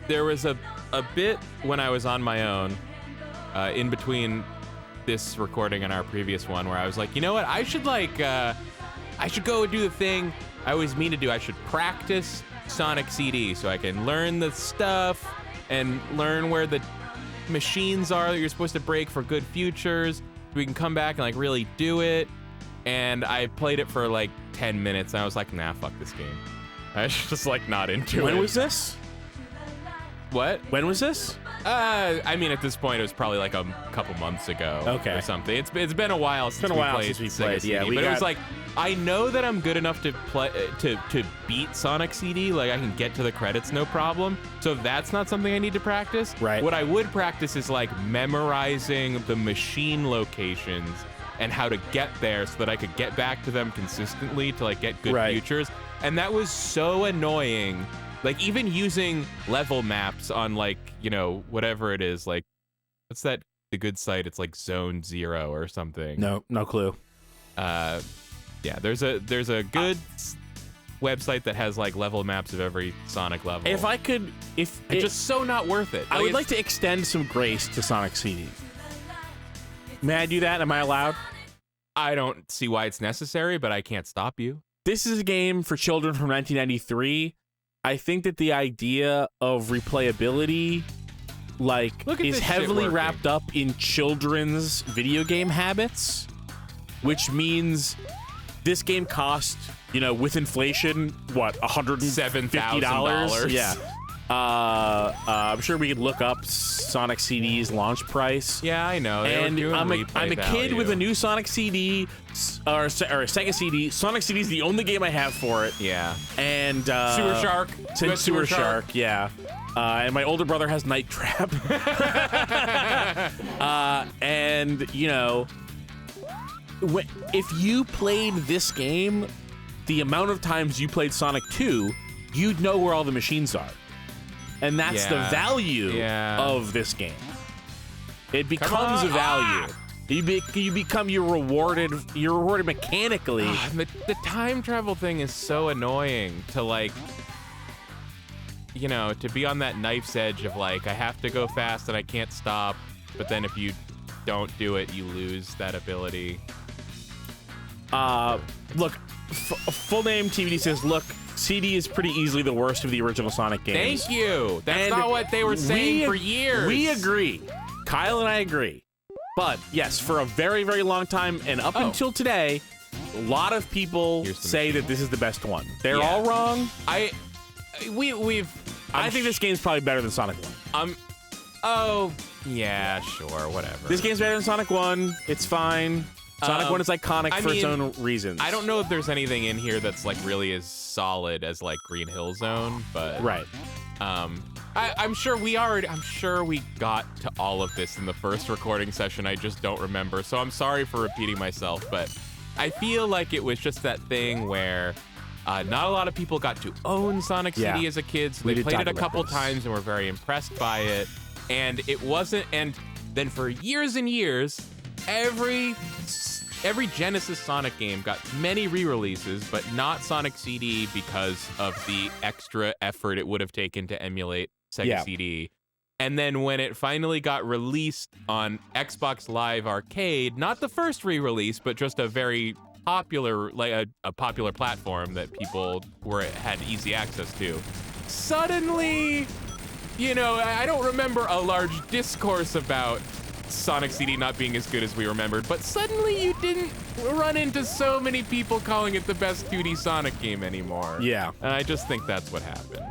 there was a bit when I was on my own, in between this recording and our previous one, where I was like, you know what, I should go and do the thing I always mean to do. I should practice Sonic CD so I can learn the stuff and learn where the machines are that you're supposed to break for good futures. We can come back and like really do it. And I played it for like 10 minutes and I was like, nah, fuck this game. I was just like not into it. When was this? What? When was this? I mean, at this point, it was probably like a couple months ago or something. It's been a while since we played Sega CD. Yeah, but it was like, I know that I'm good enough to play to beat Sonic CD. Like I can get to the credits, no problem. So that's not something I need to practice. Right. What I would practice is like memorizing the machine locations and how to get there so that I could get back to them consistently to like get good futures. And that was so annoying. Like even using level maps on like, you know, whatever it is, like what's that, the good site? It's like Zone Zero or something. No clue. Yeah, there's a good website that has like level maps of every Sonic level. If I could, it's just so not worth it. I would like to extend some grace to Sonic CD. May I do that? Am I allowed? I don't see why it's necessary, but I can't stop you. This is a game for children from 1993. I think that the idea of replayability, like, is heavily wrapped up in children's video game habits, which means this game cost, you know, with inflation, what, $107,000? Yeah. I'm sure we could look up Sonic CD's launch price. Yeah, I know. And I'm a kid with a new Sonic CD or a Sega CD. Sonic CD is the only game I have for it. Yeah. And Sewer Shark. Sewer Shark. Yeah. And my older brother has Night Trap. And you know, if you played this game, the amount of times you played Sonic 2, you'd know where all the machines are. And that's the value of this game. It becomes a value. You're rewarded mechanically. The time travel thing is so annoying to like, you know, to be on that knife's edge of like, I have to go fast and I can't stop. But then if you don't do it, you lose that ability. Look, full name TVD says, look, CD is pretty easily the worst of the original Sonic games. Thank you. That's not what they were saying for years. We agree. Kyle and I agree. But yes, for a very, very long time and up until today, a lot of people say that this is the best one. They're all wrong. I think this game's probably better than Sonic 1. Oh, yeah, sure, whatever. This game's better than Sonic 1. It's fine. Sonic 1 is iconic for its own reasons. I don't know if there's anything in here that's like really as solid as like Green Hill Zone, but I'm sure we got to all of this in the first recording session. I just don't remember, so I'm sorry for repeating myself, but I feel like it was just that thing where not a lot of people got to own Sonic CD as a kid, so they played it a couple times and were very impressed by it, and it wasn't, and then for years and years, every Genesis Sonic game got many re-releases, but not Sonic CD because of the extra effort it would have taken to emulate Sega CD. And then when it finally got released on Xbox Live Arcade, not the first re-release, but just a very popular, like a popular platform that people had easy access to, suddenly, you know, I don't remember a large discourse about Sonic CD not being as good as we remembered, but suddenly you didn't run into so many people calling it the best 2D Sonic game anymore. Yeah. And I just think that's what happened.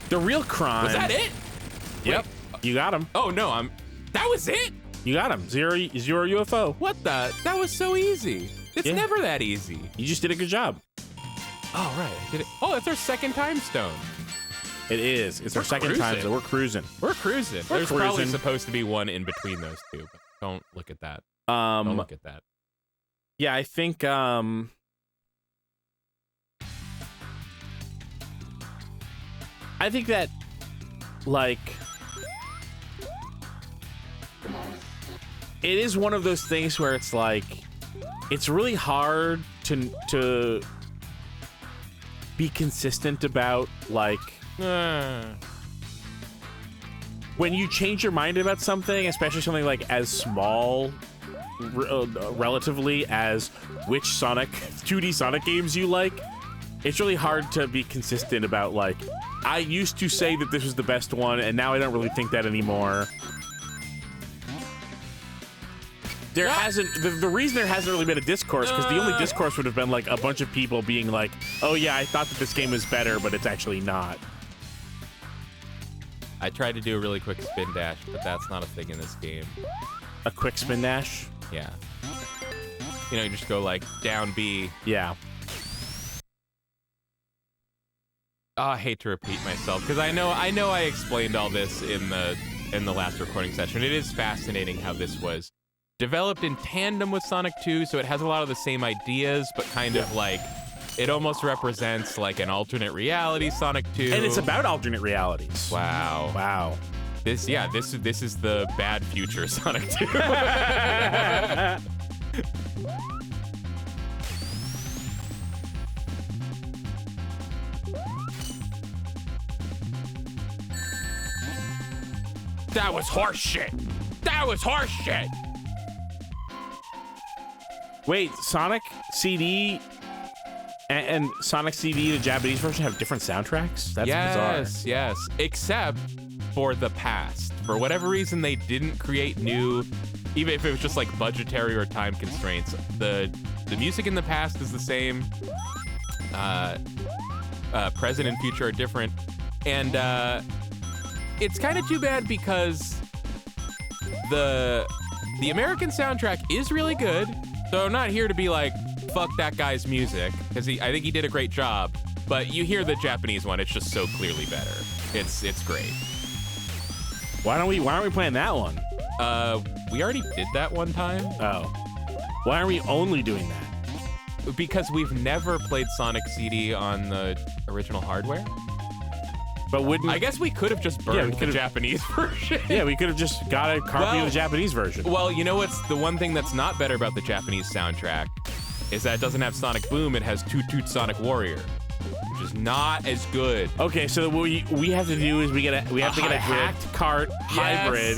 The real crime... Was that it? Yep. Wait. You got him. Oh, no, that was it? You got him. Zero UFO. What the? That was so easy. It's never that easy. You just did a good job. Oh, right. Did it? Oh, it's our second time stone. It is. It's our second time, so we're cruising. There's probably supposed to be one in between those two, but don't look at that. Don't look at that. Yeah, I think that, like, it is one of those things where it's like, it's really hard to be consistent about, like, when you change your mind about something, especially something like as small relatively as which 2D Sonic games you like, it's really hard to be consistent about, like, I used to say that this was the best one, and now I don't really think that anymore. There hasn't... The reason there hasn't really been a discourse, because the only discourse would have been, like, a bunch of people being like, oh yeah, I thought that this game was better, but it's actually not. I tried to do a really quick spin dash, but that's not a thing in this game. A quick spin dash? Yeah. You know, you just go, like, down B. Yeah. Oh, I hate to repeat myself, because I know I explained all this in the last recording session. It is fascinating how this was developed in tandem with Sonic 2, so it has a lot of the same ideas, but kind of like, it almost represents like an alternate reality Sonic 2. And it's about alternate realities. Wow. Wow. This is the bad future Sonic 2. That was horseshit. That was horseshit. Wait, Sonic CD and Sonic CD, the Japanese version, have different soundtracks? That's bizarre. Yes, except for the past. For whatever reason, they didn't create new, even if it was just like budgetary or time constraints. The music in the past is the same. Present and future are different. And it's kind of too bad because the American soundtrack is really good. So I'm not here to be like, fuck that guy's music, because I think he did a great job. But you hear the Japanese one, it's just so clearly better. It's great. Why aren't we playing that one? We already did that one time. Oh. Why aren't we only doing that? Because we've never played Sonic CD on the original hardware. But wouldn't... I guess we could have just burned the Japanese version. Yeah, we could have just got a copy of the Japanese version. Well, you know what's the one thing that's not better about the Japanese soundtrack is that it doesn't have Sonic Boom, it has Toot Toot Sonic Warrior, which is not as good. Okay, so what we have to do is we have to get a hacked cart hybrid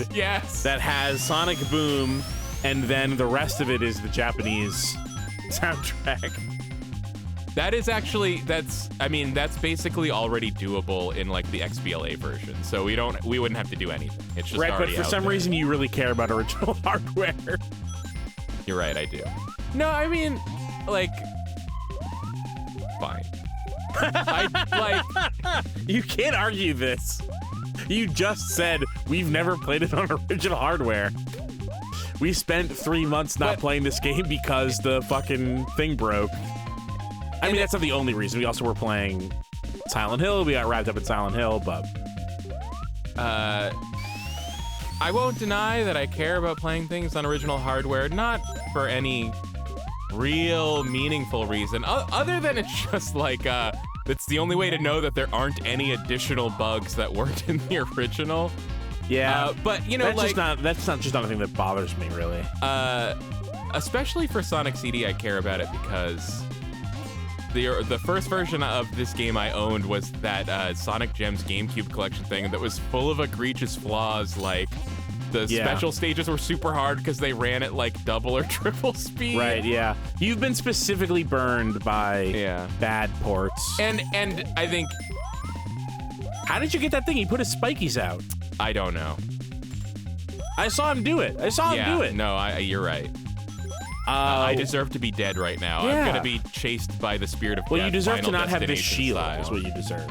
that has Sonic Boom, and then the rest of it is the Japanese soundtrack. That is actually, that's basically already doable in like the XBLA version. So we wouldn't have to do anything. It's just right, already but for some reason you really care about original hardware. You're right, I do. No, I mean, like, fine. You can't argue this. You just said we've never played it on original hardware. We spent 3 months not playing this game because the fucking thing broke. I mean, that's not the only reason. We also were playing Silent Hill. We got wrapped up in Silent Hill, but... I won't deny that I care about playing things on original hardware, not for any real meaningful reason, other than it's just like, it's the only way to know that there aren't any additional bugs that weren't in the original. Yeah, but, you know, that's just not a thing that bothers me, really. Especially for Sonic CD, I care about it because... The first version of this game I owned was that Sonic Gems GameCube collection thing that was full of egregious flaws, like the special stages were super hard because they ran at like double or triple speed. Right, yeah. You've been specifically burned by bad ports. And I think... How did you get that thing? He put his spikies out. I don't know. I saw him do it. No, you're right. I deserve to be dead right now. Yeah. I'm gonna be chased by the spirit of death. Well, you deserve to Final not have this Destination shield. style. Is what you deserve.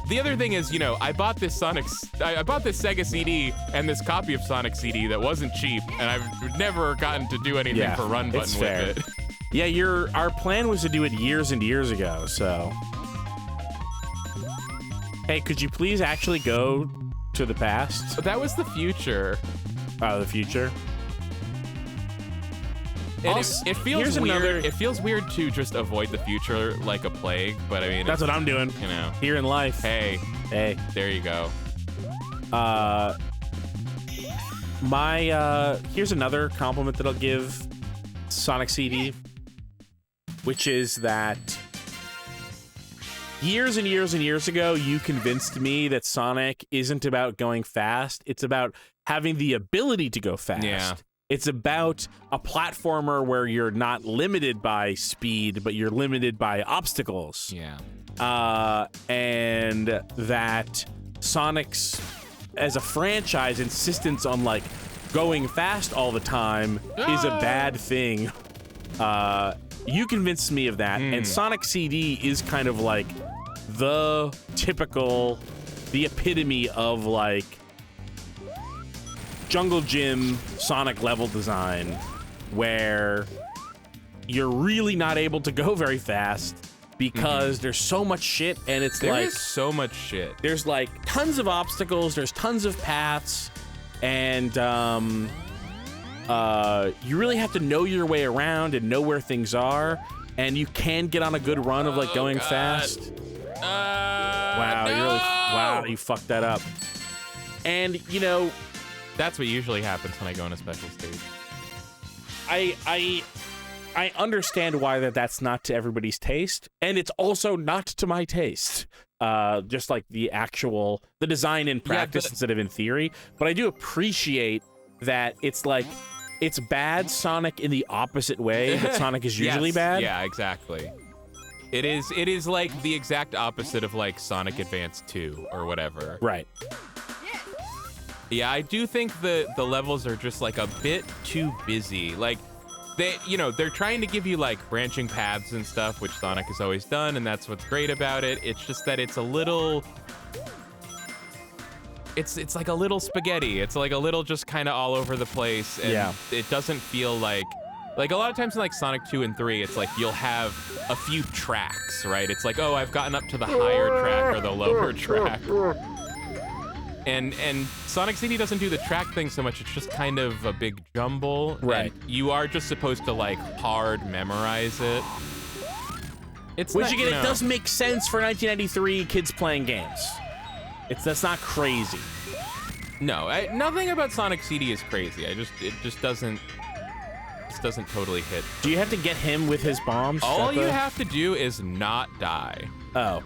The other thing is, you know, I bought this Sega CD and this copy of Sonic CD that wasn't cheap, and I've never gotten to do anything for Run Button with it. Yeah, our plan was to do it years and years ago. So, hey, could you please actually go to the past? That was the future. Oh, the future. It feels weird. It feels weird to just avoid the future like a plague, but I mean, that's what I'm doing. You know, here in life. Hey, there you go. Here's another compliment that I'll give Sonic CD, which is that years and years and years ago, you convinced me that Sonic isn't about going fast. It's about having the ability to go fast. Yeah. It's about a platformer where you're not limited by speed, but you're limited by obstacles. Yeah. And that Sonic's, as a franchise, insistence on like going fast all the time is a bad thing. You convinced me of that, and Sonic CD is kind of like the epitome of like jungle gym Sonic level design, where you're really not able to go very fast because there's so much shit, and it's there like is so much shit. There's like tons of obstacles, there's tons of paths, and you really have to know your way around and know where things are, and you can get on a good run of like going fast. Wow, you fucked that up. And you know, that's what usually happens when I go on a special stage. I understand why that's not to everybody's taste, and it's also not to my taste. Just like the design in practice instead of in theory. But I do appreciate that it's like, it's bad Sonic in the opposite way that Sonic is usually bad. Yeah, exactly. It is like the exact opposite of like Sonic Advance 2 or whatever. Right. Yeah, I do think the levels are just like a bit too busy. Like they're trying to give you like branching paths and stuff, which Sonic has always done, and that's what's great about it. It's just that it's a little it's like a little spaghetti. It's like a little just kind of all over the place, and it doesn't feel like a lot of times in like Sonic 2 and 3, it's like you'll have a few tracks, right? It's like, oh, I've gotten up to the higher track or the lower track. And Sonic CD doesn't do the track thing so much. It's just kind of a big jumble. Right. And you are just supposed to like hard memorize it. It does make sense for 1993 kids playing games. That's not crazy. No, nothing about Sonic CD is crazy. It just doesn't totally hit. Do you have to get him with his bombs? All you have to do is not die. Oh.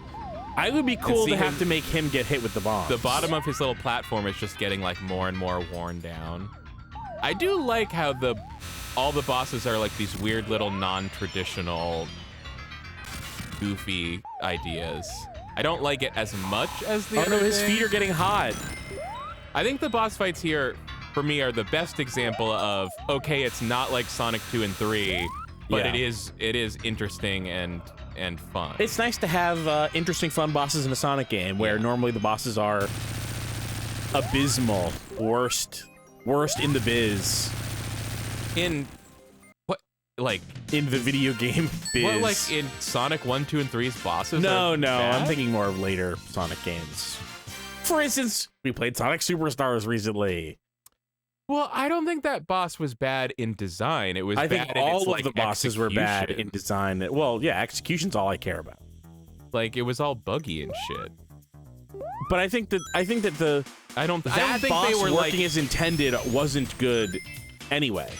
I would be cool to have to make him get hit with the bombs. The bottom of his little platform is just getting like more and more worn down. I do like how all the bosses are like these weird little non-traditional goofy ideas. I don't like it as much as the other his thing. feet are getting hot. I think the boss fights here for me are the best example of, okay, it's not like Sonic 2 and 3, but it is interesting and fun. It's nice to have interesting, fun bosses in a Sonic game where normally the bosses are abysmal, worst in the biz. In what, like in the video game biz? What, like in Sonic 1, 2, and 3's bosses? No, bad? I'm thinking more of later Sonic games. For instance, we played Sonic Superstars recently. Well, I don't think that boss was bad in design. It was I bad think in all its, of the bosses were bad in design. Well, yeah, execution's all I care about. Like it was all buggy and shit. But I think that I don't think boss they were working as intended wasn't good anyway.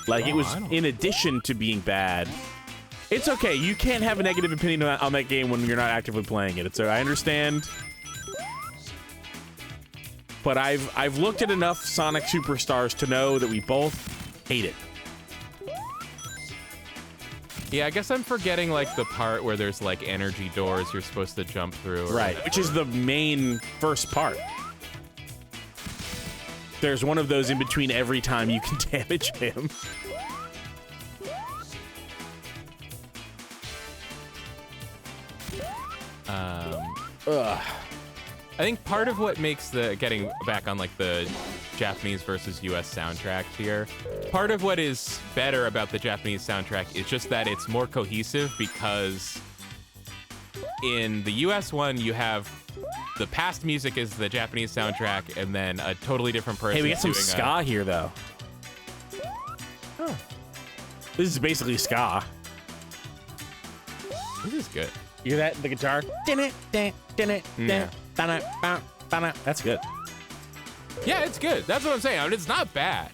Like it was in addition to being bad. It's okay. You can't have a negative opinion on that game when you're not actively playing it. I understand. But I've looked at enough Sonic Superstars to know that we both hate it. Yeah, I guess I'm forgetting like the part where there's like energy doors you're supposed to jump through. Right, which is the main first part. There's one of those in between every time you can damage him. I think part of what makes getting back on like the Japanese versus US soundtracks here, part of what is better about the Japanese soundtrack is just that it's more cohesive, because in the US one you have the past music is the Japanese soundtrack and then a totally different person. Hey, we got some ska here though. Oh. This is basically ska. This is good. You hear that? The guitar? Yeah. That's good. Yeah, it's good. That's what I'm saying. I mean, it's not bad.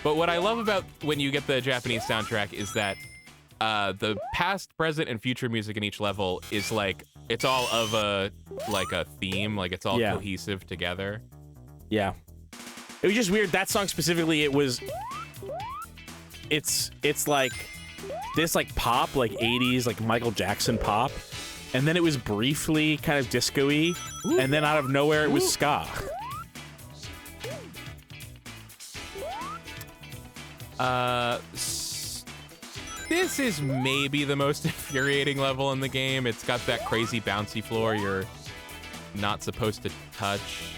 But what I love about when you get the Japanese soundtrack is that the past, present, and future music in each level is like it's all of a theme, like it's all cohesive together. Yeah. It was just weird. That song specifically, it's like this like pop, like 80s, like Michael Jackson pop. And then it was briefly kind of disco-y, and then out of nowhere it was ska. This is maybe the most infuriating level in the game. It's got that crazy bouncy floor you're not supposed to touch.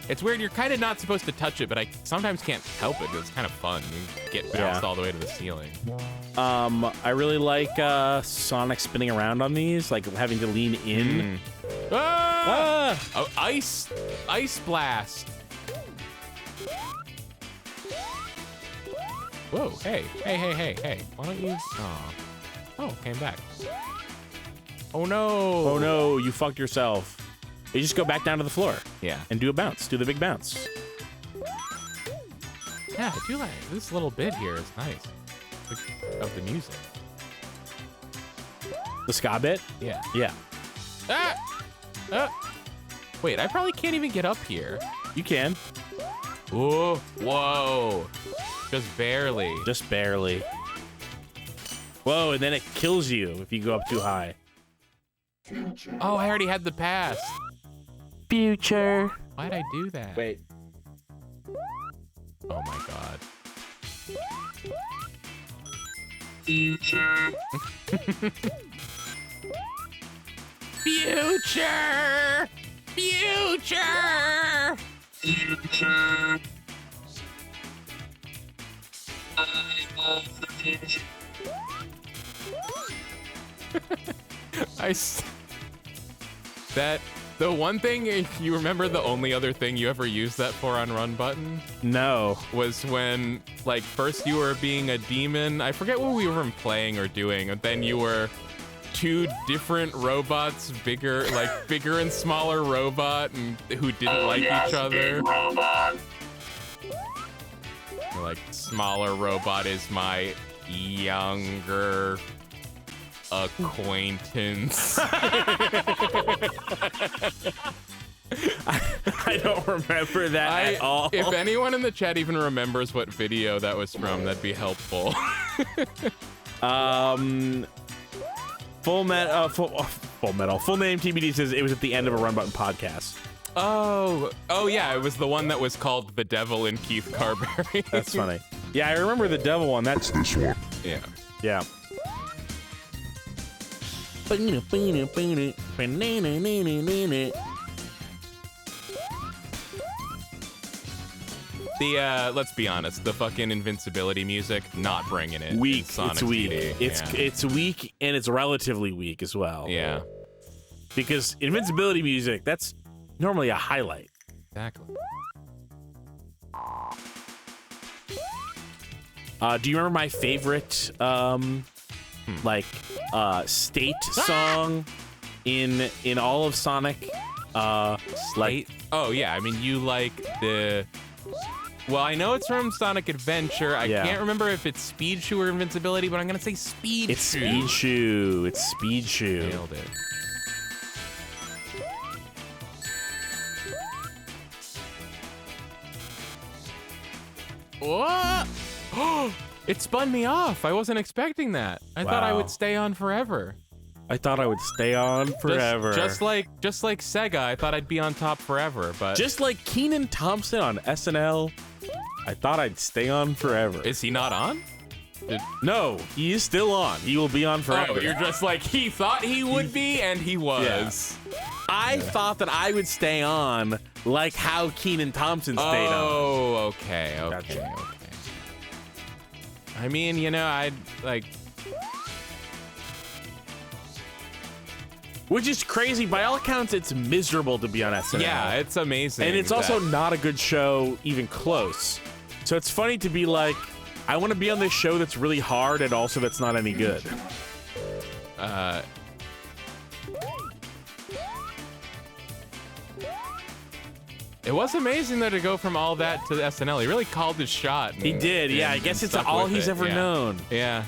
It's weird, you're kind of not supposed to touch it, but I sometimes can't help it. It's kind of fun. You get bounced all the way to the ceiling. I really like Sonic spinning around on these, like having to lean in. Oh, ice blast. Whoa, hey. Why don't you... Oh, came back. Oh, no. Oh, no, you fucked yourself. You just go back down to the floor. Yeah. And do a bounce. Do the big bounce. Yeah, I do like this little bit here is nice. Of the music. The ska bit? Yeah. Yeah. Wait, I probably can't even get up here. You can. Whoa. Whoa. Just barely. Just barely. Whoa, and then it kills you if you go up too high. Oh, I already had the pass. Future. Why'd I do that? Wait. Oh my god. Future. Future. Future. Future. I love the future. The one thing, you remember the only other thing you ever used that for on run button? No. Was when, like, first you were being a demon. I forget what we were playing or doing, and then you were two different robots, bigger and smaller robot, and who didn't like each other. Robot. Like, smaller robot is my younger acquaintance. I don't remember that at all. If anyone in the chat even remembers what video that was from, that'd be helpful. Full Metal. Full name TBD says it was at the end of a Run Button podcast. Oh yeah, it was the one that was called The Devil in Keith Carberry. That's funny. Yeah, I remember the devil one. That's this one. Yeah. Yeah. Let's be honest, the fucking invincibility music, not bringing it. Weak. Sonic It's weak. CD. It's weak, and it's relatively weak as well. Yeah. Because invincibility music, that's normally a highlight. Exactly. Do you remember my favorite state song in all of Sonic? State? Oh yeah, I mean you like the... Well, I know it's from Sonic Adventure. I can't remember if it's Speed Shoe or Invincibility, but I'm gonna say Speed Shoe. It's Speed Shoe. It's Speed Shoe. Nailed it. What? It spun me off. I wasn't expecting that. I thought I would stay on forever. I thought I would stay on forever. Just like Sega, I thought I'd be on top forever, but just like Kenan Thompson on SNL, I thought I'd stay on forever. Is he not on? No, he is still on. He will be on forever. Oh, you're just like, he thought he would be, and he was. Yeah. I thought that I would stay on like how Kenan Thompson stayed on. Oh, okay. Gotcha. I mean, you know, I'd like... Which is crazy. By all accounts, it's miserable to be on SNL. Yeah, it's amazing. And it's also not a good show, even close. So it's funny to be like, I want to be on this show that's really hard and also that's not any good. It was amazing, though, to go from all that to the SNL. He really called his shot. He did, yeah. I guess it's all he's ever known. Yeah.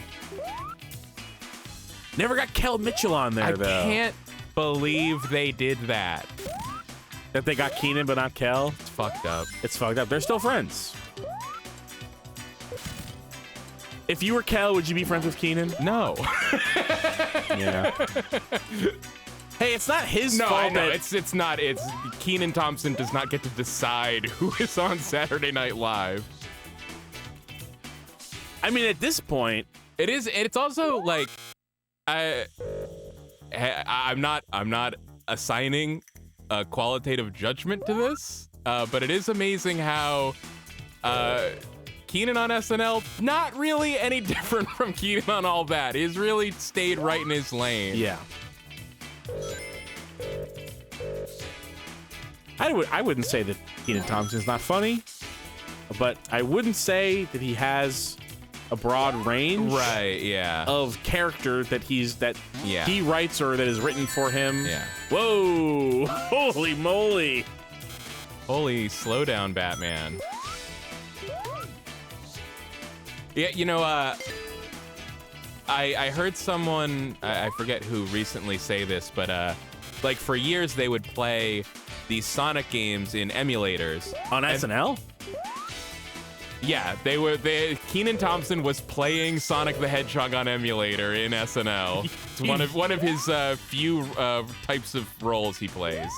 Never got Kel Mitchell on there, though. I can't believe they did that. That they got Keenan but not Kel? It's fucked up. It's fucked up. They're still friends. If you were Kel, would you be friends with Keenan? No. Yeah. Hey, it's not his fault. No, I know. That... It's not. It's Kenan Thompson does not get to decide who is on Saturday Night Live. I mean, at this point, it is. It's also like, I'm not assigning a qualitative judgment to this, but it is amazing how Kenan on SNL, not really any different from Kenan on All That. He's really stayed right in his lane. Yeah. I wouldn't say that Kenan Thompson's not funny, but I wouldn't say that he has a broad range, right? Yeah. Of character that he writes or that is written for him. Yeah. Whoa! Holy moly! Holy slow down, Batman. Yeah, you know, I heard someone, I forget who recently say this, but like for years they would play these Sonic games in emulators. On SNL? Yeah, Kenan Thompson was playing Sonic the Hedgehog on emulator in SNL. It's one of his few types of roles he plays.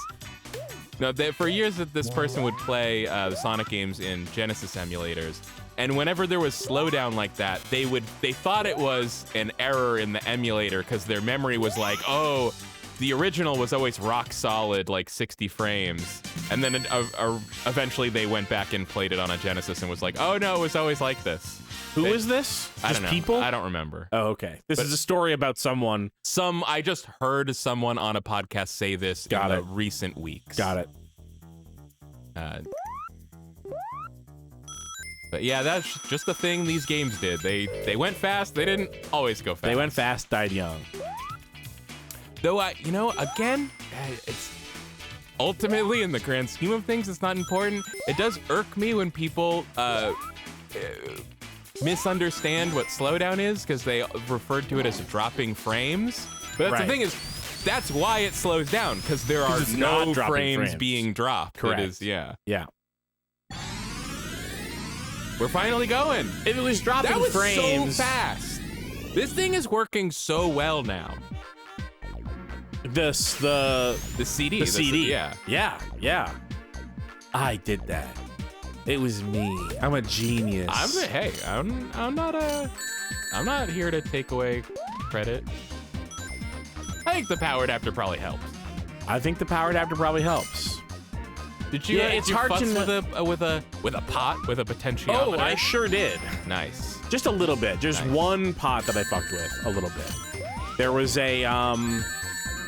No, for years that this person would play the Sonic games in Genesis emulators. And whenever there was slowdown like that, they thought it was an error in the emulator because their memory was like, oh, the original was always rock solid, like 60 frames. And then eventually they went back and played it on a Genesis and was like, oh no, it was always like this. Who is this? I don't know. People? I don't remember. Oh, okay. This is a story about someone. I just heard someone on a podcast say this in the recent weeks. Got it. But yeah, that's just the thing these games did. They went fast. They didn't always go fast. They went fast, died young. Though, you know, again, it's ultimately in the grand scheme of things, it's not important. It does irk me when people misunderstand what slowdown is because they referred to it as dropping frames. But that's the thing is, that's why it slows down because there are no frames being dropped. Correct. It is, yeah. Yeah. We're finally going. If it was dropping that was frames so fast. This thing is working so well now. The CD. The CD. Yeah. I did that. It was me. I'm a genius. I'm not here to take away credit. I think the power adapter probably helps. I think the power adapter probably helps. Did you? Yeah, it's hard futz to with a pot with a potentiometer. Oh, I sure did. Nice. Just a little bit. Just one pot that I fucked with a little bit. There was a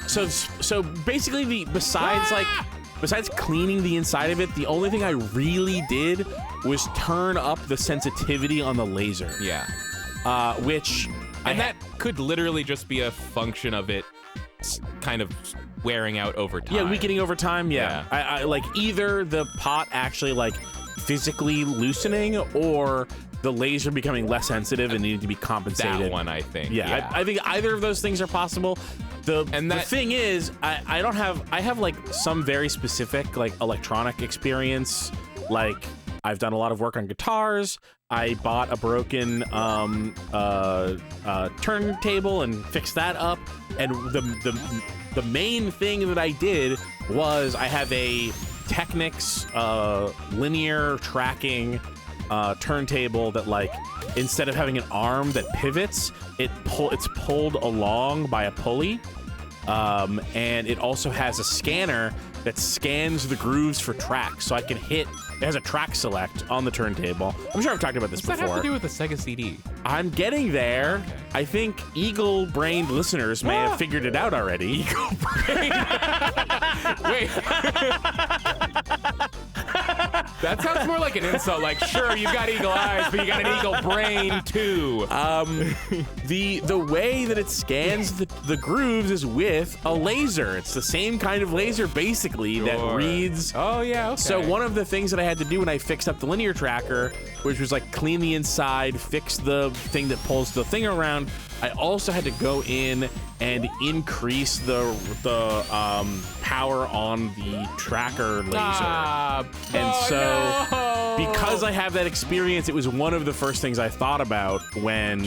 So basically, besides cleaning the inside of it, the only thing I really did was turn up the sensitivity on the laser. Yeah. That could literally just be a function of it kind of wearing out over time. Yeah, weakening over time. Yeah. I like either the pot actually like physically loosening or the laser becoming less sensitive and needing to be compensated. That one, I think. Yeah. I think either of those things are possible. The thing is, I have like some very specific like electronic experience. Like I've done a lot of work on guitars. I bought a broken turntable and fixed that up. And the main thing that I did was I have a Technics linear tracking turntable that, like, instead of having an arm that pivots, it's pulled along by a pulley. And it also has a scanner that scans the grooves for tracks, so I can hit. It has a track select on the turntable. I'm sure I've talked about this before. What's that have to do with the Sega CD? I'm getting there. Okay. I think eagle-brained listeners may have figured it out already. Eagle-brained? Wait. That sounds more like an insult. Like, sure, you've got eagle eyes, but you got an eagle brain too. The way that it scans the the grooves is with a laser. It's the same kind of laser, basically, that reads. Oh, yeah, okay. So one of the things that I had to do when I fixed up the linear tracker, which was like clean the inside, fix the thing that pulls the thing around, I also had to go in and increase the power on the tracker laser. Because I have that experience, it was one of the first things I thought about when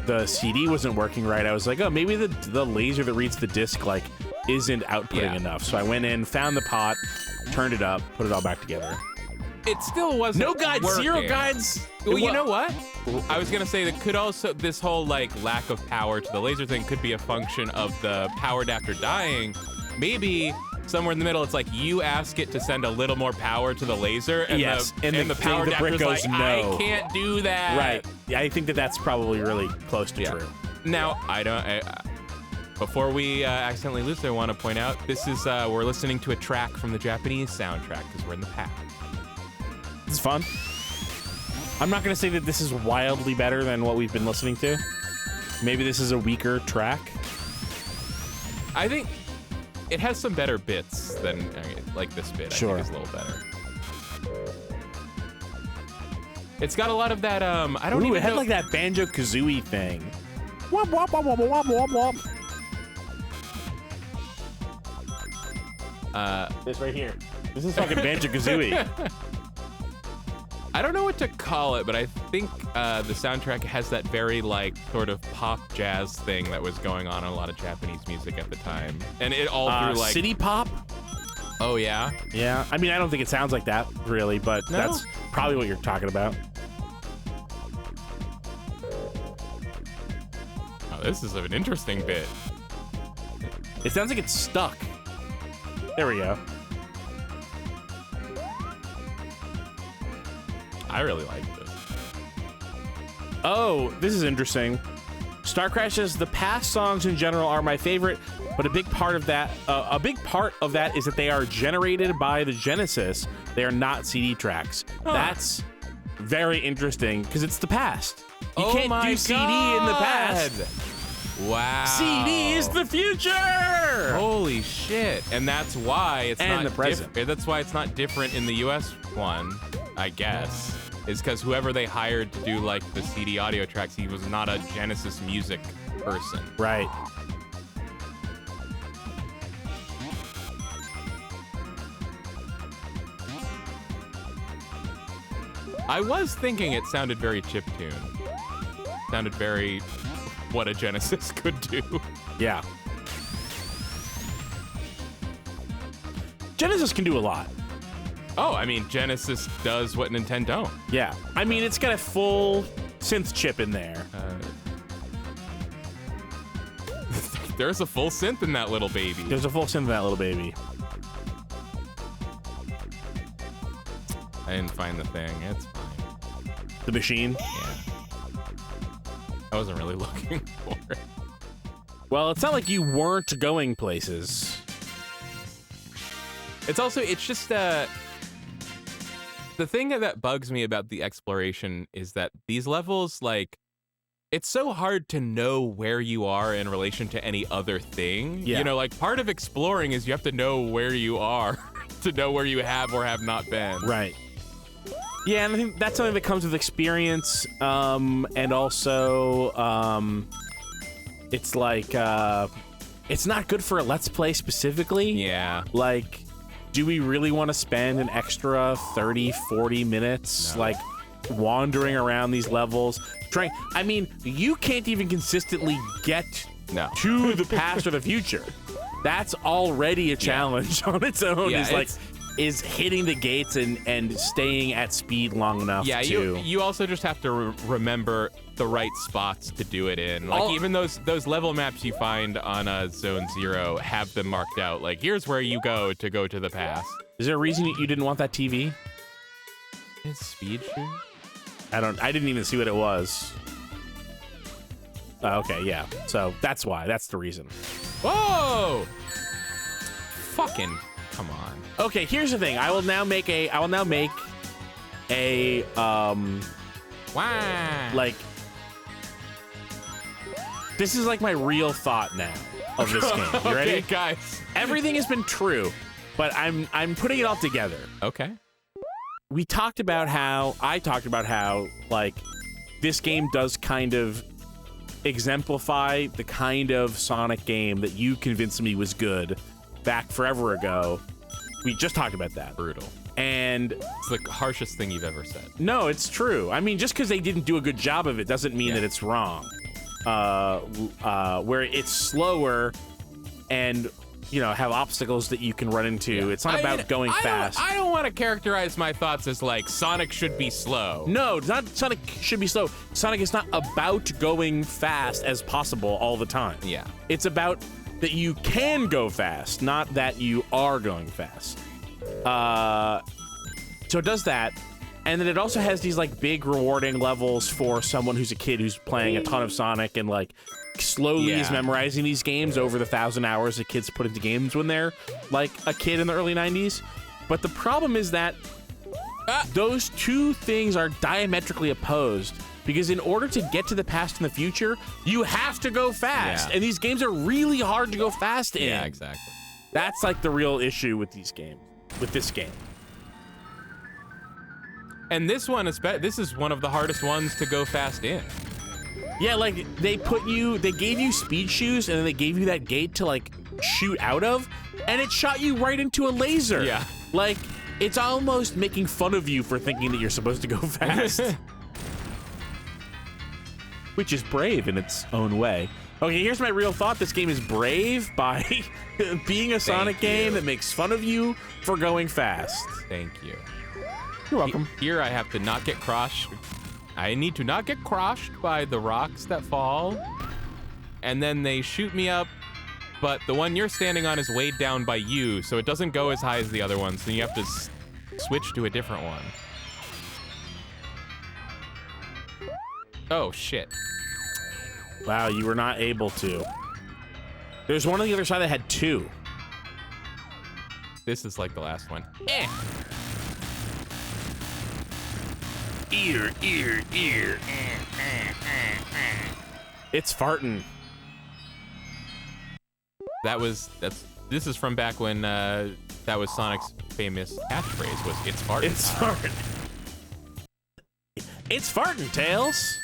the CD wasn't working right. I was like, oh, maybe the laser that reads the disc like isn't outputting enough. So I went in, found the pot, turned it up, put it all back together. It still wasn't No guides, working. zero guides. Well, you know what? I was gonna say that could also, this whole like lack of power to the laser thing could be a function of the power adapter dying. Maybe somewhere in the middle, it's like you ask it to send a little more power to the laser, and the power adapter's like, no. I can't do that. Right. Yeah, I think that's probably really close to true. Now, before we accidentally lose it, I want to point out this is we're listening to a track from the Japanese soundtrack because we're in the past. It's fun. I'm not going to say that this is wildly better than what we've been listening to. Maybe this is a weaker track. I think it has some better bits than like this bit. Sure. I think is a little better. It's got a lot of that. I don't even. It had know. like that Banjo-Kazooie thing. Womp womp womp womp womp womp. This right here. This is fucking Banjo-Kazooie. I don't know what to call it, but I think the soundtrack has that very like sort of pop jazz thing that was going on in a lot of Japanese music at the time, and it all through like city pop. Oh yeah, yeah. I mean, I don't think it sounds like that really, but that's probably what you're talking about. Oh, this is an interesting bit. It sounds like it's stuck. There we go. I really like this. Oh, this is interesting. Star Crash says the past songs in general are my favorite, but a big part of that is that they are generated by the Genesis. They are not CD tracks. Huh. That's very interesting because it's the past. You can't do CD in the past. Wow. CD is the future. Holy shit! And that's why it's not the present. That's why it's not different in the US one, I guess. Is because whoever they hired to do like the CD audio tracks, he was not a Genesis music person. Right. I was thinking it sounded very chiptune. Sounded very what a Genesis could do. Yeah. Genesis can do a lot. Oh, I mean, Genesis does what Nintendo don't. Yeah. I mean, it's got a full synth chip in there. There's a full synth in that little baby. There's a full synth in that little baby. I didn't find the thing. It's fine. The machine? Yeah. I wasn't really looking for it. Well, it's not like you weren't going places. It's also, it's just, the thing that bugs me about the exploration is that these levels, like, it's so hard to know where you are in relation to any other thing. Yeah. You know, like, part of exploring is you have to know where you are to know where you have or have not been. Right. Yeah, and I think that's something that comes with experience, and also, it's like, it's not good for a Let's Play specifically. Yeah. Like, do we really want to spend an extra 30, 40 minutes, like, wandering around these levels? I mean, you can't even consistently get to the past or the future. That's already a challenge on its own. Yeah, is hitting the gates and staying at speed long enough to... you also just have to remember the right spots to do it in. Like, even those level maps you find on Zone Zero have them marked out. Like, here's where you go to the past. Is there a reason you didn't want that TV? It's speed shoot? I didn't even see what it was. Okay, yeah. So that's why. That's the reason. Whoa! Fucking come on. Okay, here's the thing. I will now make a wow. Like, This is like my real thought now of this game. You ready? Okay, guys. Everything has been true, but I'm putting it all together. Okay. I talked about how like this game does kind of exemplify the kind of Sonic game that you convinced me was good back forever ago. We just talked about that. Brutal. And it's the harshest thing you've ever said. No, it's true. I mean, just because they didn't do a good job of it doesn't mean that it's wrong. Where it's slower and, you know, have obstacles that you can run into. Yeah. It's not about going fast. I don't want to characterize my thoughts as like Sonic should be slow. No, it's not Sonic should be slow. Sonic is not about going fast as possible all the time. Yeah. It's about that you can go fast, not that you are going fast. So it does that. And then it also has these like big rewarding levels for someone who's a kid who's playing a ton of Sonic and like slowly is memorizing these games over the 1,000 hours that kids put into games when they're like a kid in the early 90s. But the problem is that those two things are diametrically opposed, because in order to get to the past and the future, you have to go fast. Yeah. And these games are really hard to go fast in. Yeah, exactly. That's like the real issue with these games, with this game. And this one is this is one of the hardest ones to go fast in. Yeah, like they gave you speed shoes and then they gave you that gate to like shoot out of, and it shot you right into a laser. Yeah. Like it's almost making fun of you for thinking that you're supposed to go fast. Which is brave in its own way. Okay, here's my real thought. This game is brave by being a Sonic game that makes fun of you for going fast. Thank you. You're welcome. Here I have to not get crushed. I need to not get crushed by the rocks that fall. And then they shoot me up, but the one you're standing on is weighed down by you, so it doesn't go as high as the other one, so you have to switch to a different one. Oh, shit. Wow, you were not able to. There's one on the other side that had two. This is like the last one. Ear. It's Fartin. This is from back when that was Sonic's famous catchphrase was "It's Fartin." It's Fartin. It's Fartin, Tails.